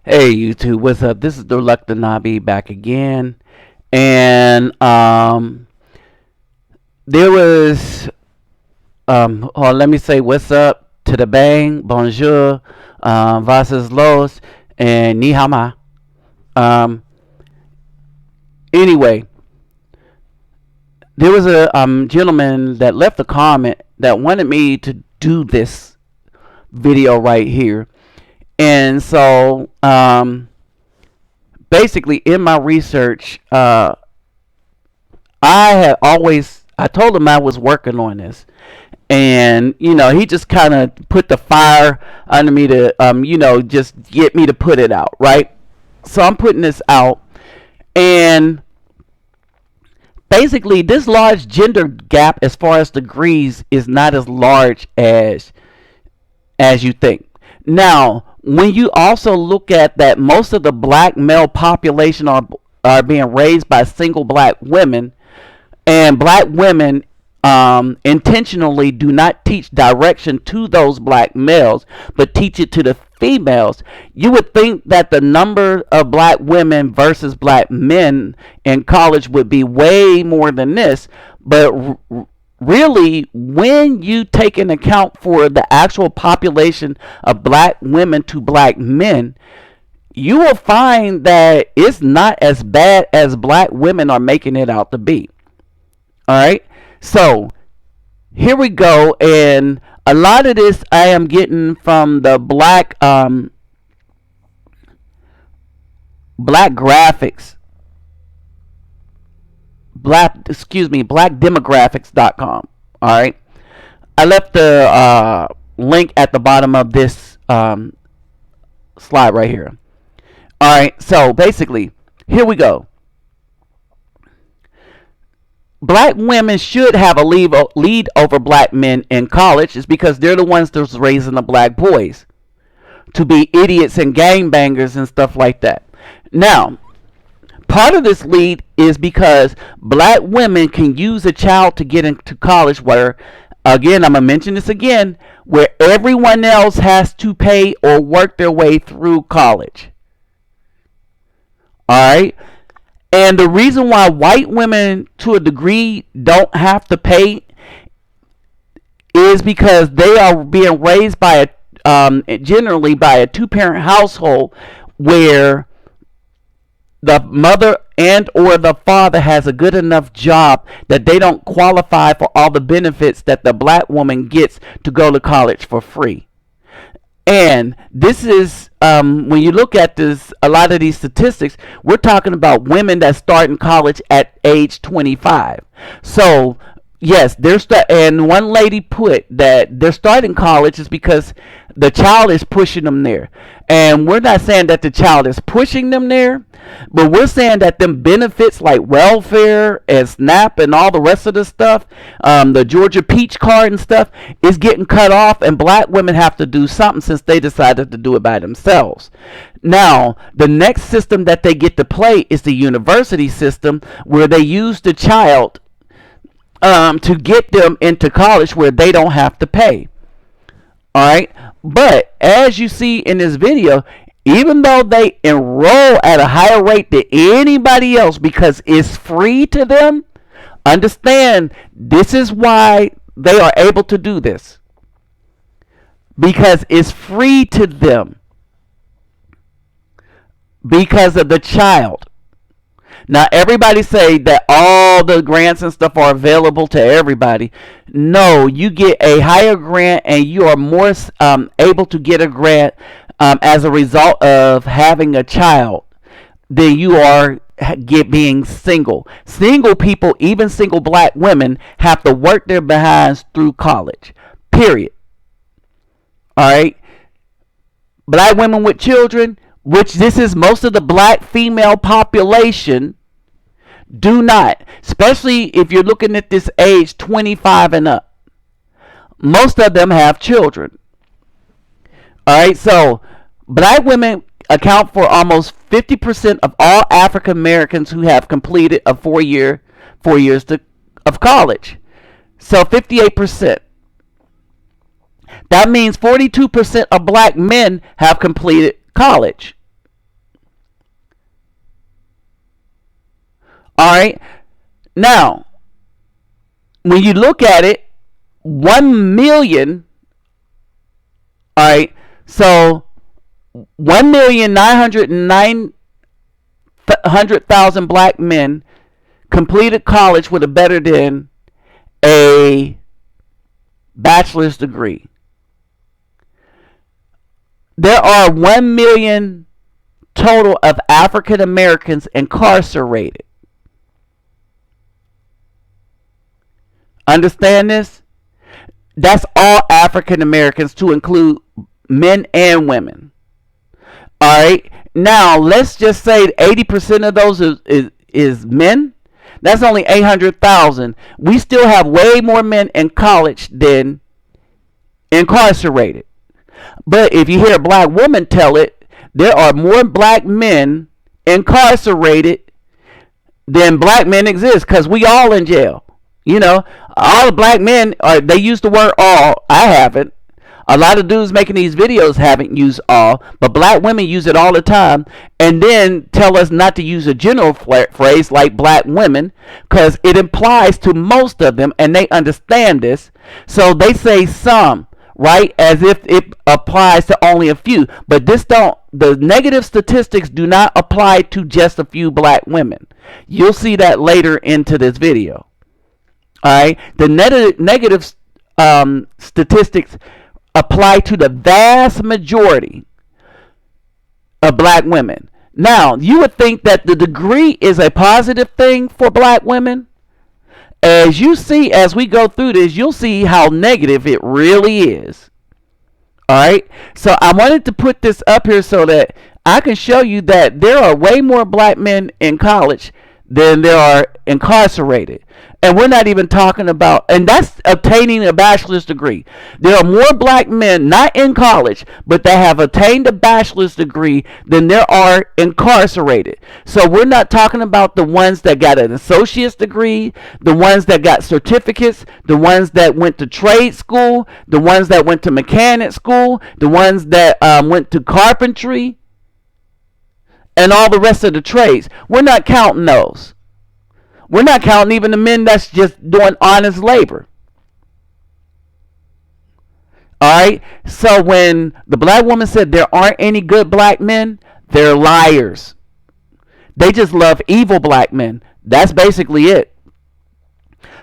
Hey YouTube, what's up? This is the Reluctant Nabi back again. And there was let me say what's up to the bang, bonjour, vases los, and ni hao ma. Um anyway, there was a gentleman that left a comment that wanted me to do this video right here. And so basically in my research, I told him I was working on this, and he just kind of put the fire under me to just get me to put it out, right? So I'm putting this out, and basically this large gender gap as far as degrees is not as large as you think. Now, when you also look at that, most of the black male population are being raised by single black women, and black women intentionally do not teach direction to those black males, but teach it to the females. You would think that the number of black women versus black men in college would be way more than this, but really, when you take into account for the actual population of black women to black men, you will find that it's not as bad as black women are making it out to be. All right, so here we go, and a lot of this I am getting from the black graphics, blackdemographics.com. All right, I left the link at the bottom of this slide right here. All right, so basically, here we go. Black women should have a lead over black men in college, is because they're the ones that's raising the black boys to be idiots and gangbangers and stuff like that. Now, part of this lead is because black women can use a child to get into college where, again, I'm going to mention this again, where everyone else has to pay or work their way through college. All right? And the reason why white women, to a degree, don't have to pay is because they are being raised by generally by a two-parent household where the mother and or the father has a good enough job that they don't qualify for all the benefits that the black woman gets to go to college for free. And this is, when you look at this, a lot of these statistics, we're talking about women that start in college at age 25. So, yes, and one lady put that they're starting college is because the child is pushing them there. And we're not saying that the child is pushing them there, but we're saying that them benefits like welfare and SNAP and all the rest of the stuff, the Georgia Peach card and stuff, is getting cut off, and black women have to do something since they decided to do it by themselves. Now, the next system that they get to play is the university system, where they use the child to get them into college where they don't have to pay. All right, but as you see in this video, even though they enroll at a higher rate than anybody else because it's free to them, understand this is why they are able to do this, because it's free to them because of the child. Now, everybody say that all the grants and stuff are available to everybody. No, you get a higher grant, and you are more able to get a grant as a result of having a child than you are being single. Single people, even single black women, have to work their behinds through college. Period. All right? Black women with children, which this is most of the black female population, do not, especially if you're looking at this age 25 and up. Most of them have children. All right, so black women account for almost 50% of all African Americans who have completed a 4 years of college. So 58%. That means 42% of black men have completed college. All right. Now, when you look at it, 1 million, all right, so 1,909,000 black men completed college with a better than a bachelor's degree. There are 1 million total of African Americans incarcerated. Understand this? That's all African Americans, to include men and women. All right. Now let's just say 80% of those is men. That's only 800,000. We still have way more men in college than incarcerated. But if you hear a black woman tell it, there are more black men incarcerated than black men exist, because we all in jail. You know, all the black men they use the word all. I haven't. A lot of dudes making these videos haven't used all, but black women use it all the time, and then tell us not to use a general phrase like black women, because it applies to most of them, and they understand this. So they say some, right, as if it applies to only a few. But the negative statistics do not apply to just a few black women. You'll see that later into this video. All right, the negative statistics apply to the vast majority of black women. Now, you would think that the degree is a positive thing for black women. As you see, as we go through this, you'll see how negative it really is. All right, so I wanted to put this up here so that I can show you that there are way more black men in college than there are incarcerated. And we're not even talking about, and that's obtaining a bachelor's degree. There are more black men not in college, but that have attained a bachelor's degree than there are incarcerated. So we're not talking about the ones that got an associate's degree, the ones that got certificates, the ones that went to trade school, the ones that went to mechanic school, the ones that went to carpentry, and all the rest of the trades. We're not counting those. We're not counting even the men that's just doing honest labor. All right. So when the black woman said there aren't any good black men, they're liars. They just love evil black men. That's basically it.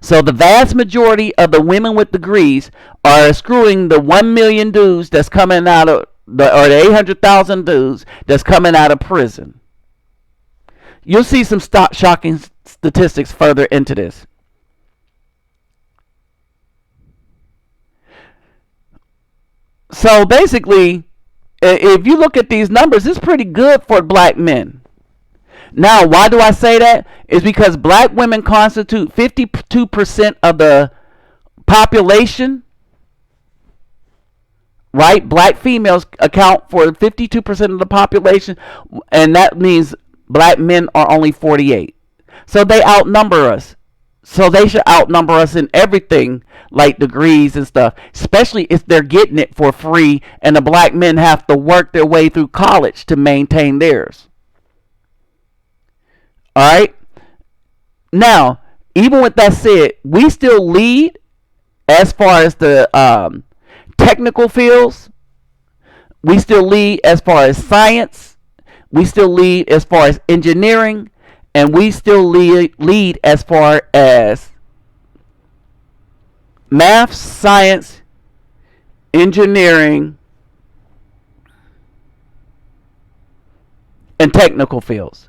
So the vast majority of the women with degrees are screwing the 1 million dudes that's coming out of the 800,000 dudes that's coming out of prison. You'll see some shocking statistics further into this. So basically, if you look at these numbers, it's pretty good for black men. Now, why do I say that? It's because black women constitute 52% of the population. Right? Black females account for 52% of the population, and that means black men are only 48. So they outnumber us. So they should outnumber us in everything, like degrees and stuff, especially if they're getting it for free and the black men have to work their way through college to maintain theirs. All right? Now, even with that said, we still lead as far as the technical fields. We still lead as far as science. We still lead as far as engineering. And we still lead as far as math, science, engineering, and technical fields.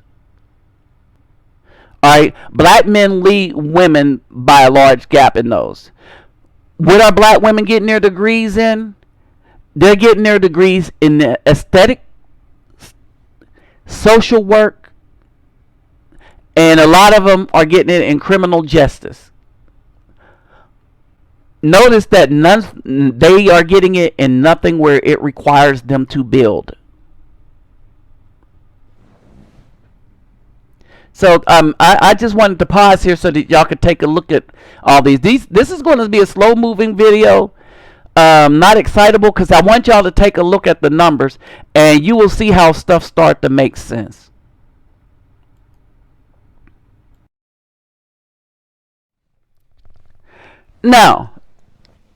All right, black men lead women by a large gap in those. What are black women getting their degrees in? They're getting their degrees in the aesthetic, social work, and a lot of them are getting it in criminal justice. Notice that they are getting it in nothing where it requires them to build. So I just wanted to pause here so that y'all could take a look at all these. This is going to be a slow moving video. Not excitable, because I want y'all to take a look at the numbers and you will see how stuff start to make sense. Now,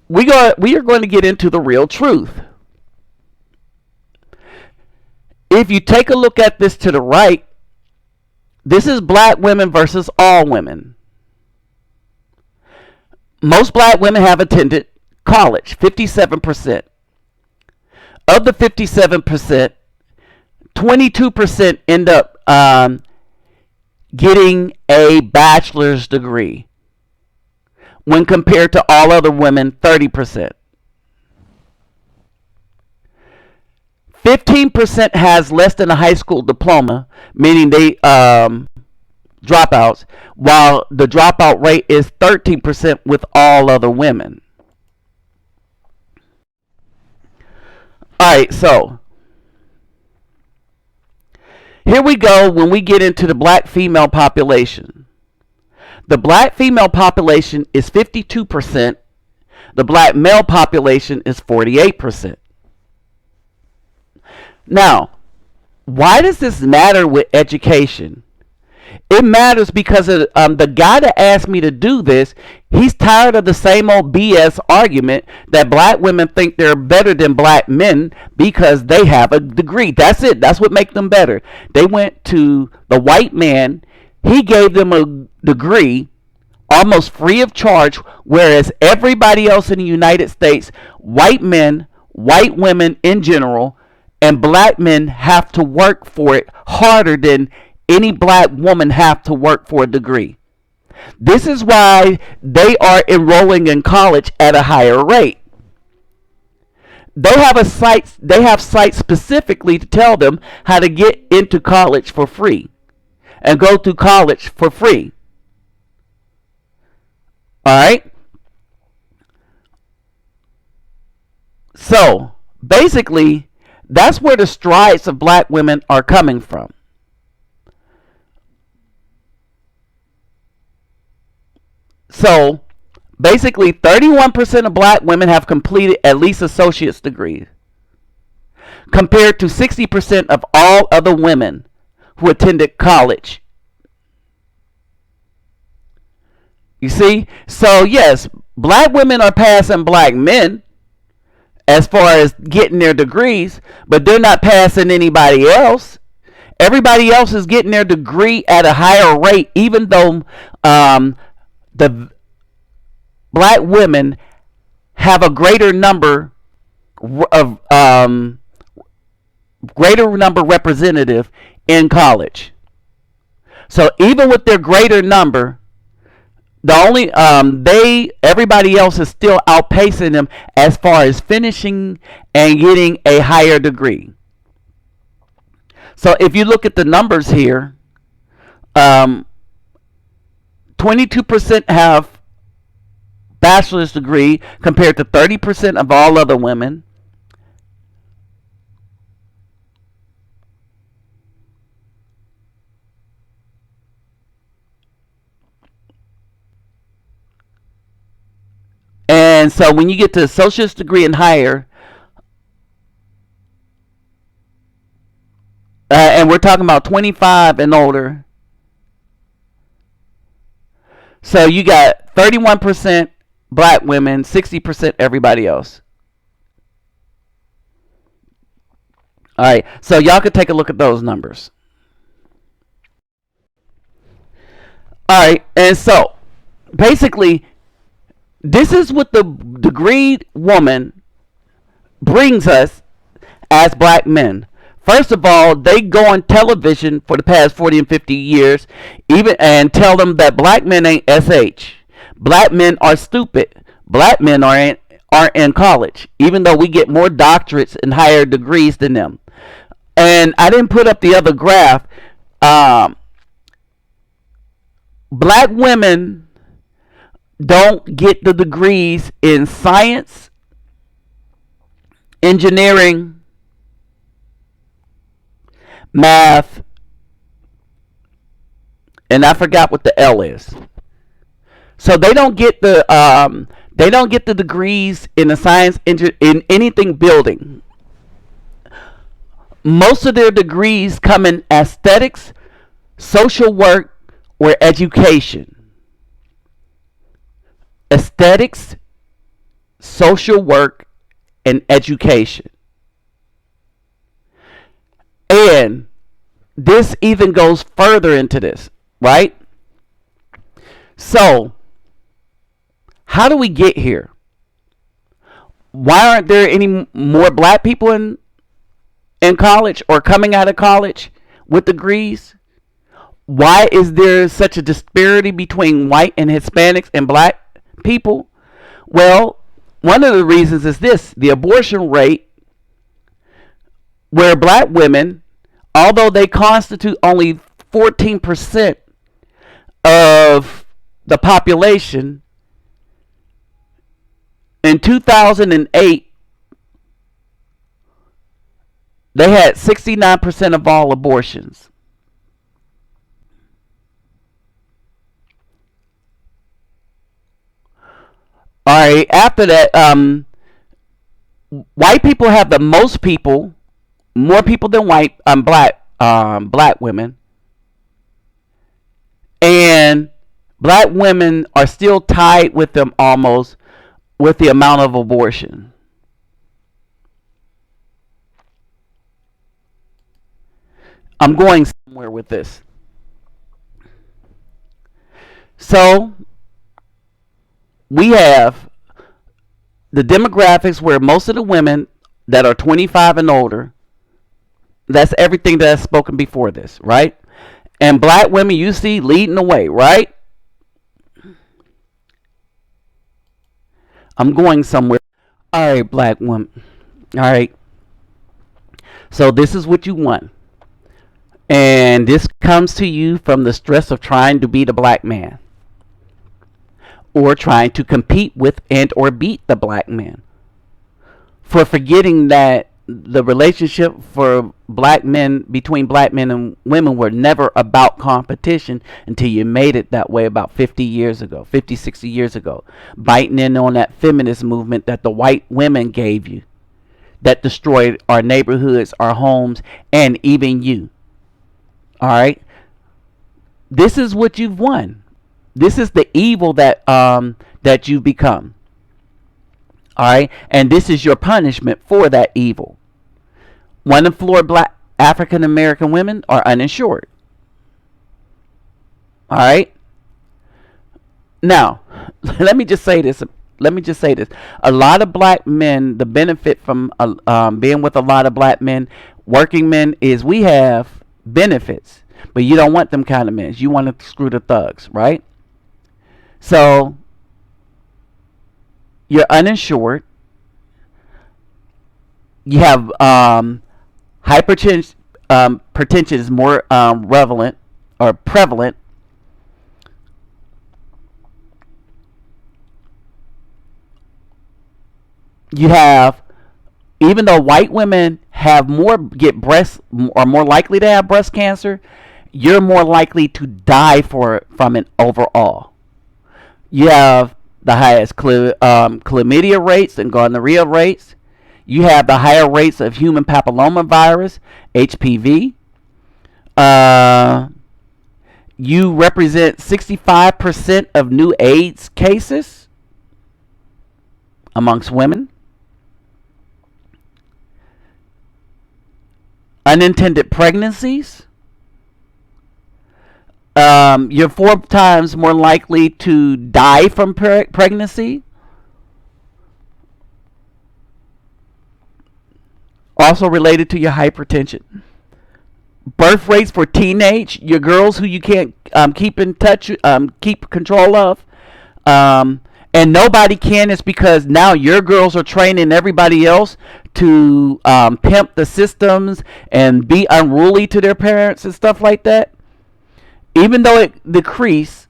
we are going to get into the real truth. If you take a look at this to the right, this is black women versus all women. Most black women have attended college, 57%. Of the 57%, 22% end up getting a bachelor's degree when compared to all other women, 30%. 15% has less than a high school diploma, meaning they dropouts, while the dropout rate is 13% with all other women. Alright, so here we go when we get into the black female population. The black female population is 52%. The black male population is 48%. Now, why does this matter with education? It matters because of, the guy that asked me to do this, he's tired of the same old BS argument that black women think they're better than black men because they have a degree. That's it. That's what makes them better. They went to the white man. He gave them a degree almost free of charge, whereas everybody else in the United States, white men, white women in general, and black men have to work for it harder than any black woman have to work for a degree. This is why they are enrolling in college at a higher rate. They have sites specifically to tell them how to get into college for free and go through college for free. All right? So, basically, that's where the strides of black women are coming from. So, basically, 31% of black women have completed at least associate's degrees, compared to 60% of all other women who attended college. You see? So, yes, black women are passing black men as far as getting their degrees, but they're not passing anybody else. Everybody else is getting their degree at a higher rate, even though the black women have a greater number of representative in college. So even with their greater number, everybody else is still outpacing them as far as finishing and getting a higher degree. So if you look at the numbers here, 22% have bachelor's degree compared to 30% of all other women. And so when you get to associate's degree and higher, and we're talking about 25 and older, so you got 31% black women, 60% everybody else. All right, so y'all could take a look at those numbers. All right, and so basically, this is what the degreed woman brings us as black men. First of all, they go on television for the past 40 and 50 years and tell them that black men ain't SH. Black men are stupid. Black men aren't in college, even though we get more doctorates and higher degrees than them. And I didn't put up the other graph. Black women don't get the degrees in science, engineering, math, and I forgot what the L is. So they don't get the degrees in the science in anything building. Most of their degrees come in aesthetics, social work, or education. aesthetics, social work, and education. And this even goes further into this, right? So, how do we get here? Why aren't there any more black people in college or coming out of college with degrees? Why is there such a disparity between white and Hispanics and black people? Well, one of the reasons is this: the abortion rate, where black women, although they constitute only 14% of the population, in 2008, they had 69% of all abortions. All right, after that, white people have the most people, more people than black women, and black women are still tied with them almost with the amount of abortion. I'm going somewhere with this. So we have the demographics where most of the women that are 25 and older, that's everything that I've spoken before this, right? And black women you see leading the way, right? I'm going somewhere. All right, black woman. All right. So this is what you want. And this comes to you from the stress of trying to be the black man, or trying to compete with and or beat the black man, for forgetting that the relationship for black men, between black men and women, were never about competition until you made it that way about 50 years ago, 50, 60 years ago, biting in on that feminist movement that the white women gave you, that destroyed our neighborhoods, our homes, and even you. All right, this is what you've won. This is the evil that you've become. All right, and this is your punishment for that evil. 1 in 4 black African American women are uninsured. All right. Now, let me just say this. A lot of black men, the benefit from being with a lot of black men, working men, is we have benefits, but you don't want them kind of men. You want to screw the thugs, right? So you're uninsured. You have hypertension. Hypertension is more relevant or prevalent. You have, even though white women have are more likely to have breast cancer, you're more likely to die from it overall. You have the highest chlamydia rates and gonorrhea rates. You have the higher rates of human papillomavirus, HPV. You represent 65% of new AIDS cases amongst women. Unintended pregnancies. You're 4 times more likely to die from pregnancy. Also related to your hypertension. Birth rates for your girls who you can't keep in touch, keep control of. And nobody can. It's because now your girls are training everybody else to pimp the systems and be unruly to their parents and stuff like that. Even though it decreased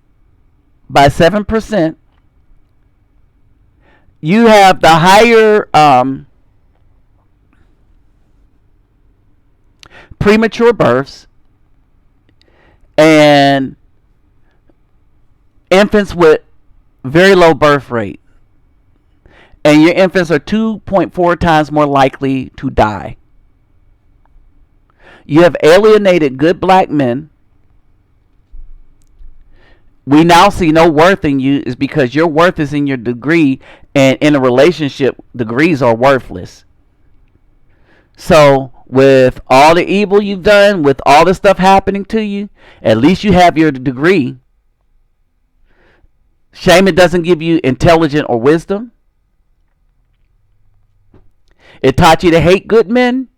by 7%, you have the higher premature births and infants with very low birth rate. And your infants are 2.4 times more likely to die. You have alienated good black men We now see no worth in you is because your worth is in your degree, and in a relationship, degrees are worthless. So, with all the evil you've done, with all the stuff happening to you, at least you have your degree. Shame it doesn't give you intelligence or wisdom. It taught you to hate good men.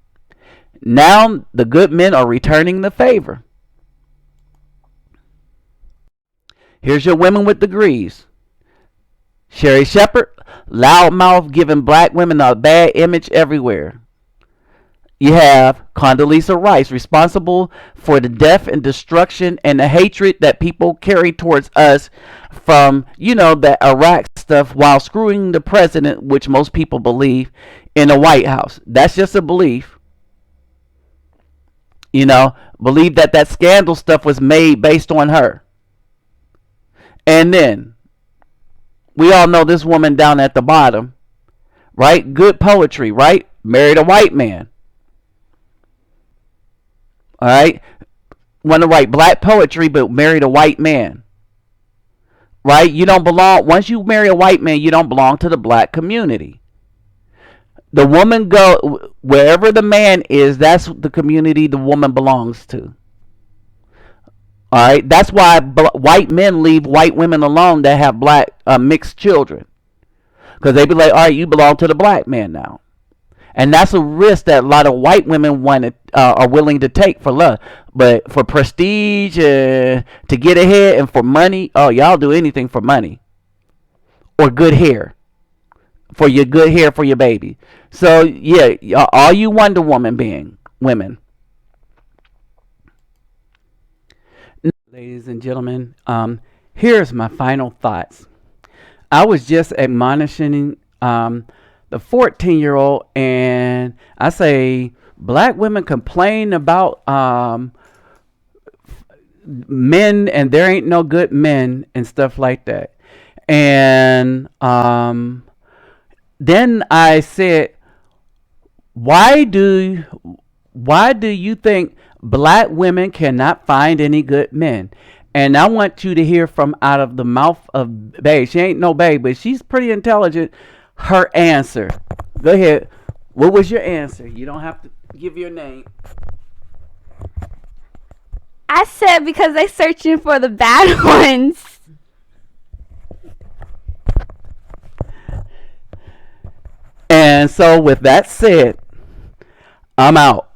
Now the good men are returning the favor. Here's your women with degrees. Sherry Shepherd, loudmouth, giving black women a bad image everywhere. You have Condoleezza Rice, responsible for the death and destruction and the hatred that people carry towards us from, the Iraq stuff, while screwing the president, which most people believe, in the White House. That's just a belief. Believe that scandal stuff was made based on her. And then, we all know this woman down at the bottom, right? Good poetry, right? Married a white man. All right? Want to write black poetry, but married a white man. Right? You don't belong. Once you marry a white man, you don't belong to the black community. The woman go wherever the man is. That's the community the woman belongs to. All right. That's why white men leave white women alone that have black mixed children, because they be like, all right, you belong to the black man now, and that's a risk that a lot of white women are willing to take for love, but for prestige, to get ahead, and for money. Oh, y'all do anything for money or good hair. For your good hair for your baby. So yeah, all you Wonder Woman women. Ladies and gentlemen, here's my final thoughts. I was just admonishing the 14-year-old, and I say black women complain about men, and there ain't no good men and stuff like that. And then I said, why do you think black women cannot find any good men? And I want you to hear from out of the mouth of Babe. She ain't no babe, but she's pretty intelligent. Her answer. Go ahead. What was your answer? You don't have to give your name. I said because they're searching for the bad ones. And so with that said, I'm out.